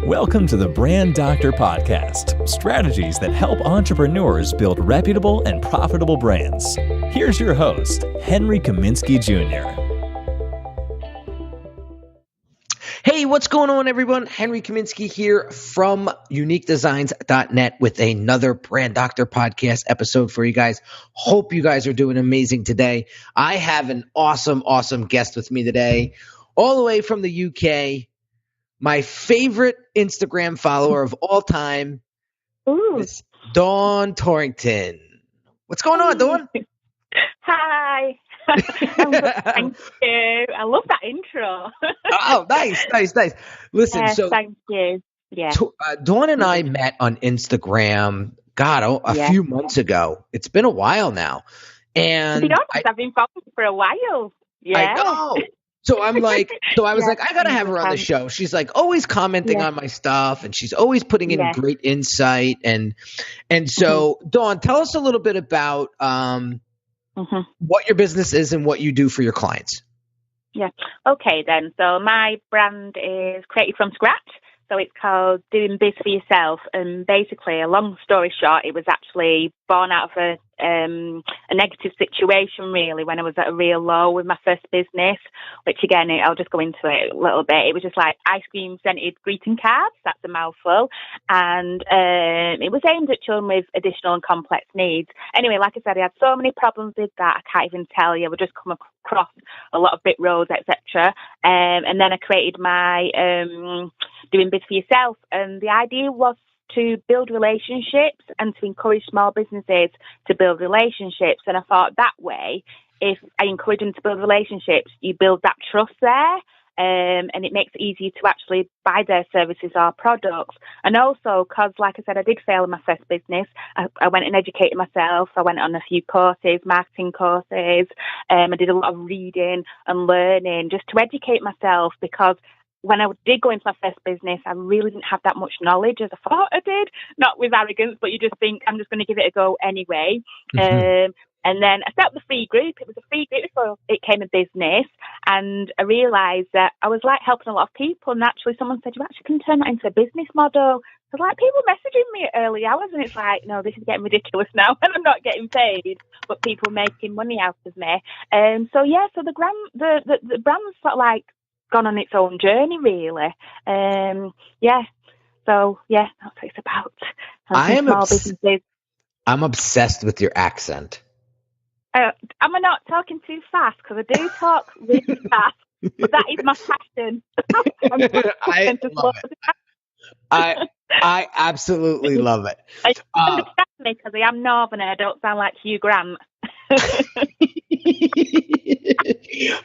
Welcome to the Brand Doctor Podcast, strategies that help entrepreneurs build reputable and profitable brands. Here's your host, Henry Kaminski Jr. Hey, what's going on, everyone? Henry Kaminski here from uniquedesignz.net with another Brand Doctor Podcast episode for you guys. Hope you guys are doing amazing today. I have an awesome guest with me today, all the way from the UK. My favorite Instagram follower of all time is Dawn Torrington. What's going on, Dawn? Hi. I'm good, thank you. I love that intro. Oh, nice. Listen, thank you. Yeah. Dawn and I met on Instagram, a few months ago. It's been a while now. And to be honest, I've been following you for a while. Yeah. I know. So I was like, I got to have her on the show. She's like always commenting on my stuff, and she's always putting in great insight. And so, Dawn, tell us a little bit about what your business is and what you do for your clients. Yeah. Okay, then. So my brand is created from scratch. So it's called Doing Biz for Yourself. And basically, a long story short, it was actually born out of a negative situation, really, when I was at a real low with my first business, which, again, I'll just go into it a little bit. It was just like ice cream scented greeting cards. That's a mouthful. And it was aimed at children with additional and complex needs. Anyway, like I said, I had so many problems with that, I can't even tell you. I would just come across a lot of bit roads, etc. And then I created my Doing Biz for Yourself. And the idea was to build relationships and to encourage small businesses to build relationships. And I thought that way, if I encourage them to build relationships, you build that trust there. And it makes it easier to actually buy their services or products. And also, because, like I said, I did fail in my first business. I went and educated myself. I went on a few courses, marketing courses. I did a lot of reading and learning just to educate myself, because when I did go into my first business, I really didn't have that much knowledge as I thought I did. Not with arrogance, but you just think, I'm just going to give it a go anyway. And then I set up the free group. It was a free group before it became a business. And I realised that I was like helping a lot of people. And actually someone said, you actually can turn that into a business model. So like people messaging me at early hours, and it's like, no, this is getting ridiculous now. And I'm not getting paid, but people making money out of me. So the brand's sort of like gone on its own journey, really. So that's what it's about. I'm obsessed with your accent. Am I not talking too fast? Because I do talk really fast, but that is my passion. I absolutely love it. I understand me because I am Northern and I don't sound like Hugh Grant.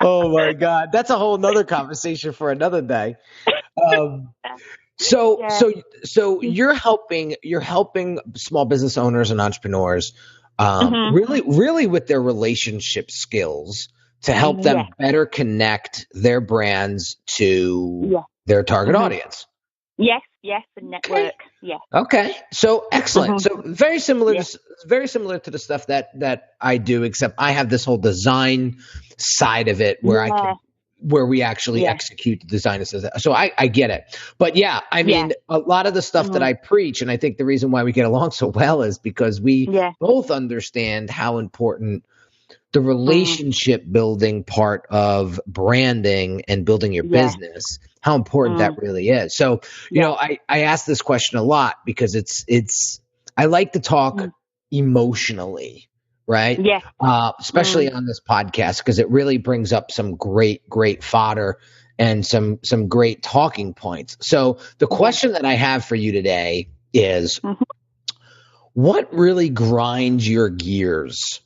Oh my God, that's a whole nother conversation for another day. So you're helping small business owners and entrepreneurs really with their relationship skills to help them better connect their brands to their target audience. Yes, the network. Yeah. Okay. So excellent. So very similar to the stuff that I do, except I have this whole design side of it where we actually execute the design. So I get it. But a lot of the stuff that I preach, and I think the reason why we get along so well is because we both understand how important the relationship building part of branding and building your business, how important that really is. So, you know, I ask this question a lot because I like to talk emotionally, right? Yeah. Especially on this podcast, because it really brings up some great fodder and some great talking points. So the question that I have for you today is, what really grinds your gears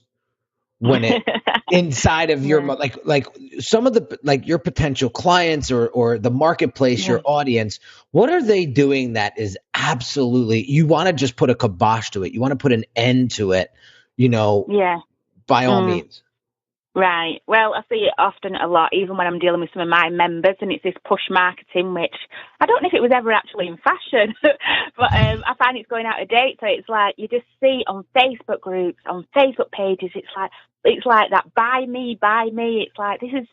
when it inside of your like some of the your potential clients or the marketplace, your audience, what are they doing that is absolutely, you want to just put a kibosh to it, you want to put an end to it, by all means? Right. Well, I see it often a lot, even when I'm dealing with some of my members, and it's this push marketing, which I don't know if it was ever actually in fashion, but I find it's going out of date. So it's like you just see on Facebook groups, on Facebook pages, it's like that, buy me. It's like, this is,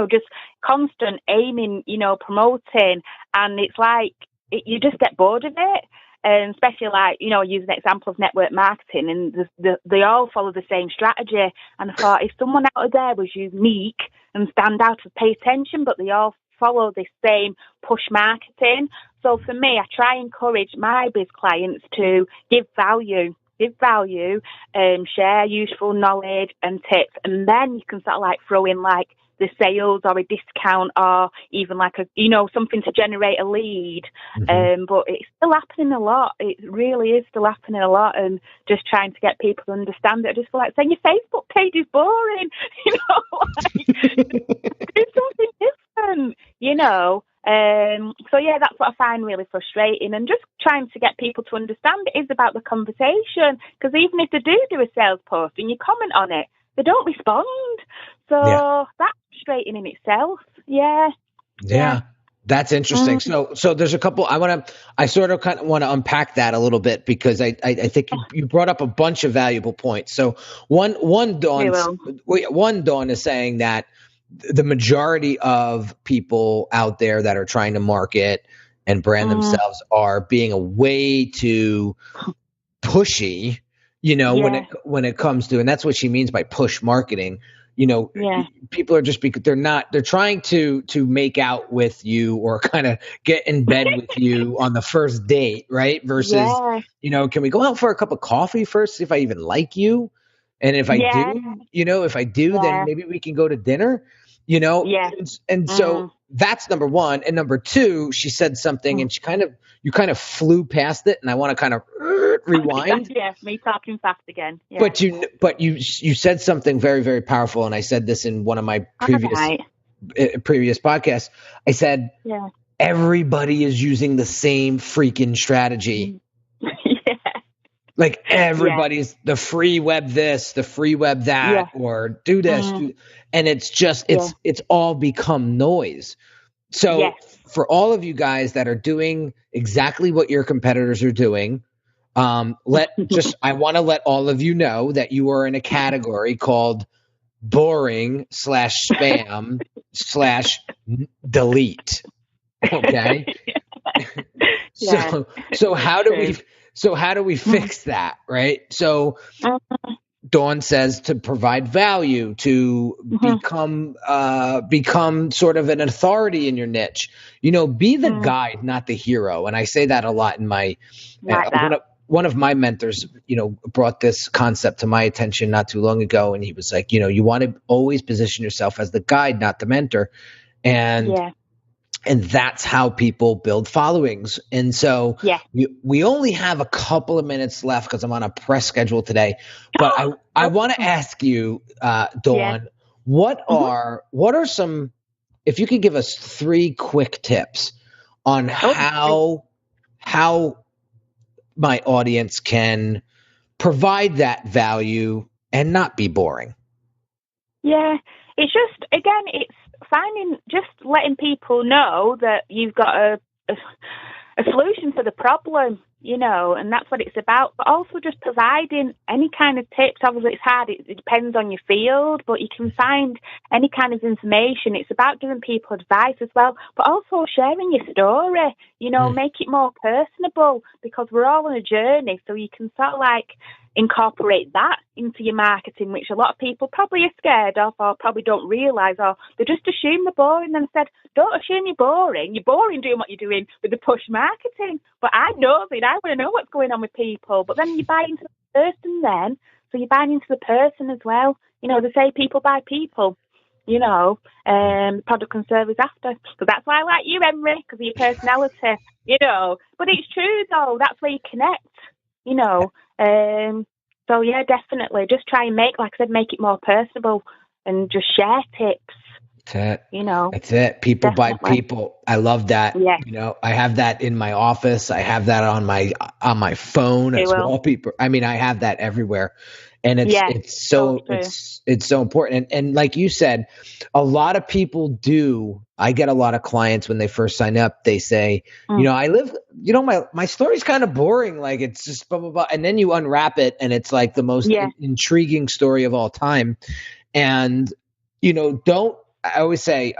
just constant aiming, promoting. And it's like, you just get bored of it. Especially like, you know, I use an example of network marketing, and they all follow the same strategy. And I thought if someone out there was unique and stand out and pay attention, but they all follow this same push marketing. So for me, I try and encourage my biz clients to give value, share useful knowledge and tips, and then you can sort of like throw in like the sales or a discount or even like something to generate a lead. But it's still happening a lot. It really is still happening a lot, and just trying to get people to understand it. I just feel like saying your Facebook page is boring, do something different, So yeah, that's what I find really frustrating, and just trying to get people to understand it is about the conversation, because even if they do a sales post and you comment on it, they don't respond. So that's frustrating in itself. Yeah. That's interesting. So there's a couple. I sort of kind of want to unpack that a little bit, because I think you brought up a bunch of valuable points. So one Dawn is saying that the majority of people out there that are trying to market and brand themselves are being a way too pushy, when it comes to, and that's what she means by push marketing. People are just, because they're trying to make out with you or kind of get in bed with you on the first date, right? Versus, can we go out for a cup of coffee first, see if I even like you? And if I do, then maybe we can go to dinner, And so that's number one. And number two, she said something and you kind of flew past it, and I want to kind of rewind. Me talking fast again. Yeah. But you said something very, very powerful, and I said this in one of my previous podcasts. I said, everybody is using the same freaking strategy. Like everybody's the free web this, the free web that, or do this, and it's just it's all become noise. So for all of you guys that are doing exactly what your competitors are doing, I want to let all of you know that you are in a category called boring /spam /delete. Okay. So how do we fix that, right? So Dawn says to provide value, to become sort of an authority in your niche. Be the guide, not the hero. And I say that a lot in my one of my mentors, brought this concept to my attention not too long ago, and he was like, you want to always position yourself as the guide, not the mentor. And that's how people build followings. And so we only have a couple of minutes left because I'm on a press schedule today. But I want to ask you, Dawn, what are some, if you could give us 3 quick tips on how my audience can provide that value and not be boring? Yeah, it's just, again, it's just letting people know that you've got a solution for the problem, and that's what it's about. But also just providing any kind of tips. Obviously, it's hard. It depends on your field, but you can find any kind of information. It's about giving people advice as well, but also sharing your story, make it more personable, because we're all on a journey. So you can sort of like incorporate that into your marketing, which a lot of people probably are scared of or probably don't realise, or they just assume they're boring. And I said, don't assume you're boring. You're boring doing what you're doing with the push marketing. But I know it. I want to know what's going on with people. But then you buy into the person then. So you're buying into the person as well. They say people buy people, product and service after. So that's why I like you, Henry, because of your personality, But it's true, though. That's where you connect, So yeah, definitely. Just try and make it more personable and just share tips. That's it. That's it. People buy people. I love that. Yeah. I have that in my office. I have that on my phone as wallpaper. I mean, I have that everywhere. And it's so important. And like you said, a lot of people I get a lot of clients when they first sign up, they say, I live, my story's kind of boring. Like it's just blah, blah, blah. And then you unwrap it and it's like the most intriguing story of all time. And, I always say,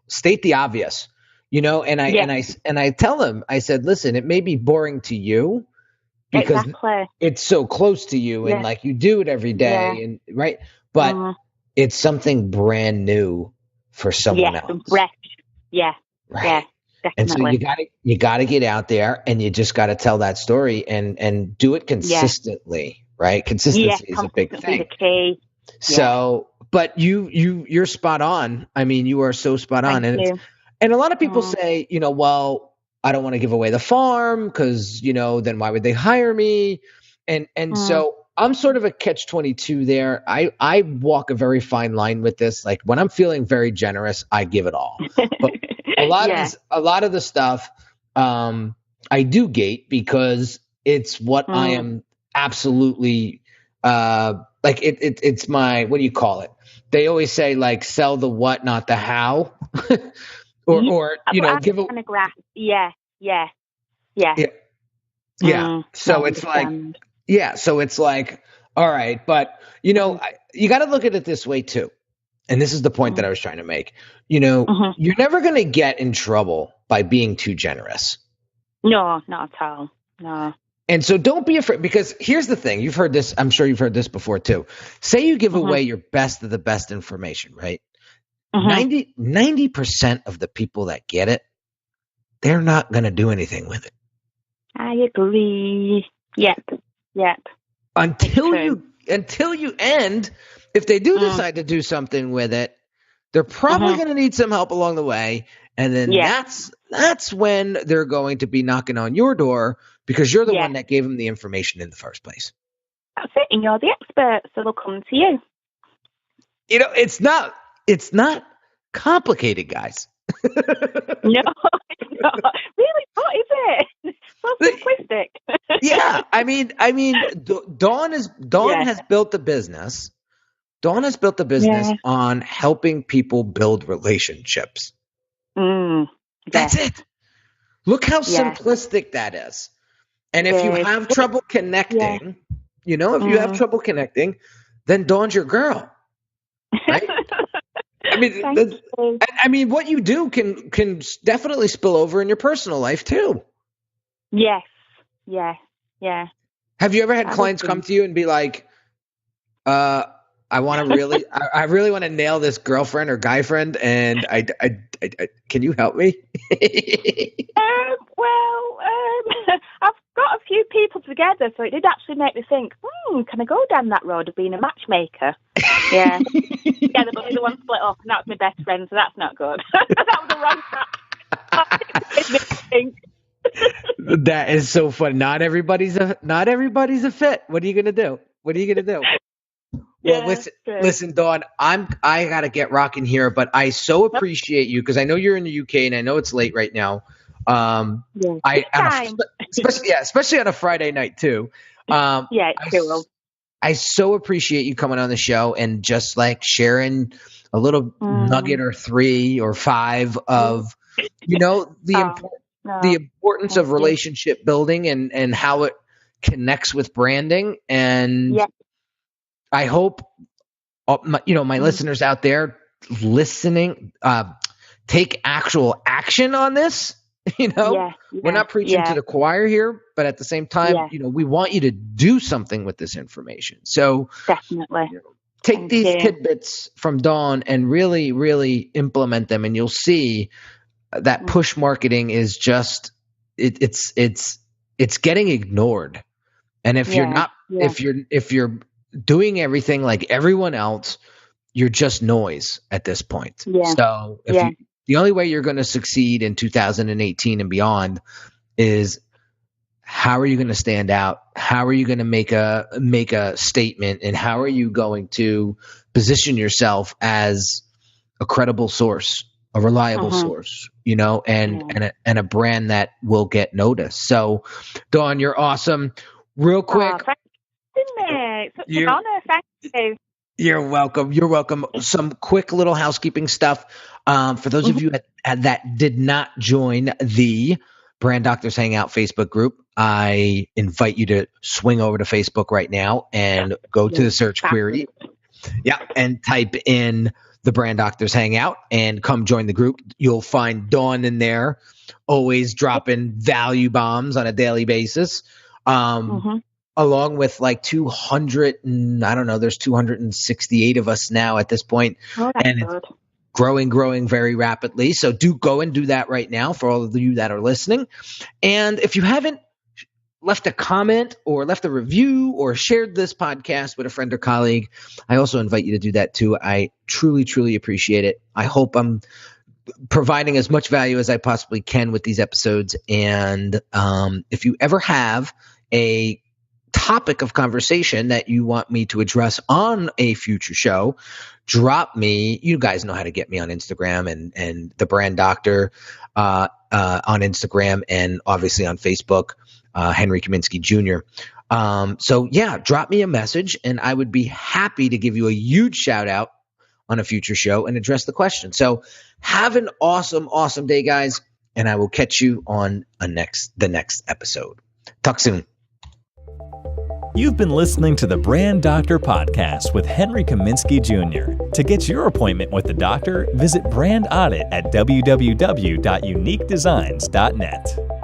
state the obvious. I tell them, I said, listen, it may be boring to you because it's so close to you and like you do it every day and right. But it's something brand new for someone else. Fresh. Yeah. Right. Yeah. Definitely. And so you gotta get out there and you just gotta tell that story and do it consistently, right? Consistency is a big thing. The key. So, but you're spot on. I mean, you are so spot on. And a lot of people say, well, I don't want to give away the farm because, then why would they hire me? And so I'm sort of a catch-22 there. I walk a very fine line with this. Like when I'm feeling very generous, I give it all. But a lot of the stuff I do gate because it's what I am absolutely like it's my, what do you call it? They always say like sell the what, not the how. or give a yeah. So it's like so it's like, all right, but you got to look at it this way too. And this is the point that I was trying to make. You're never going to get in trouble by being too generous. No, not at all. No. And so don't be afraid, because here's the thing. You've heard this. I'm sure you've heard this before too. Say you give away your best of the best information, right? 90% of the people that get it, they're not going to do anything with it. I agree. Yep. Until you end, if they do decide to do something with it, they're probably going to need some help along the way. And then that's when they're going to be knocking on your door because you're the one that gave them the information in the first place. That's it. And you're the expert, so they'll come to you. It's not complicated, guys. No, it's not. Really, what is it? So simplistic. Yeah, I mean, Dawn has built the business. Dawn has built the business on helping people build relationships. That's it. Look how simplistic that is. And if you have trouble connecting, then Dawn's your girl. Right? I mean, what you do can definitely spill over in your personal life too. Yes. Yeah. Have you ever had clients come to you and be like, I really want to nail this girlfriend or guy friend, and I can you help me? I've got a few people together, so it did actually make me think, can I go down that road of being a matchmaker? Yeah. But the one split up, and that's my best friend, so that's not good. That was the wrong track. That is so fun. Not everybody's a fit. What are you gonna do? Well, listen, Dawn, I gotta get rocking here, but I so appreciate you because I know you're in the UK and I know it's late right now. Especially on a Friday night too. I so appreciate you coming on the show and just like sharing a little nugget or 3 or 5 of the importance of relationship building and how it connects with branding. And I hope my listeners out there listening take actual action on this. We're not preaching to the choir here, but at the same time, we want you to do something with this information. So definitely take these tidbits from Dawn and really, really implement them, and you'll see that push marketing is just it's getting ignored. And if if you're doing everything like everyone else, you're just noise at this point. So the only way you're going to succeed in 2018 and beyond is how are you going to stand out? How are you going to make a statement? And how are you going to position yourself as a credible source, a reliable source, and a brand that will get noticed. So, Dawn, you're awesome. Real quick. It's such an honor. Thank you. You're welcome. Some quick little housekeeping stuff. For those of you that did not join the Brand Doctors Hangout Facebook group, I invite you to swing over to Facebook right now and go to the search query. Yeah, and type in the Brand Doctors Hangout and come join the group. You'll find Dawn in there, always dropping value bombs on a daily basis. Along with like 200 and I don't know, there's 268 of us now at this point. And it's growing very rapidly. So do go and do that right now for all of you that are listening. And if you haven't left a comment or left a review or shared this podcast with a friend or colleague, I also invite you to do that too. I truly, truly appreciate it. I hope I'm providing as much value as I possibly can with these episodes. And if you ever have a topic of conversation that you want me to address on a future show, drop me. You guys know how to get me on Instagram and the Brand Doctor on Instagram and obviously on Facebook, Henry Kaminski Jr. So yeah, drop me a message and I would be happy to give you a huge shout out on a future show and address the question. So have an awesome, awesome day, guys. And I will catch you on the next episode. Talk soon. You've been listening to the Brand Doctor Podcast with Henry Kaminski Jr. To get your appointment with the doctor, visit Brand Audit at www.uniquedesignz.net.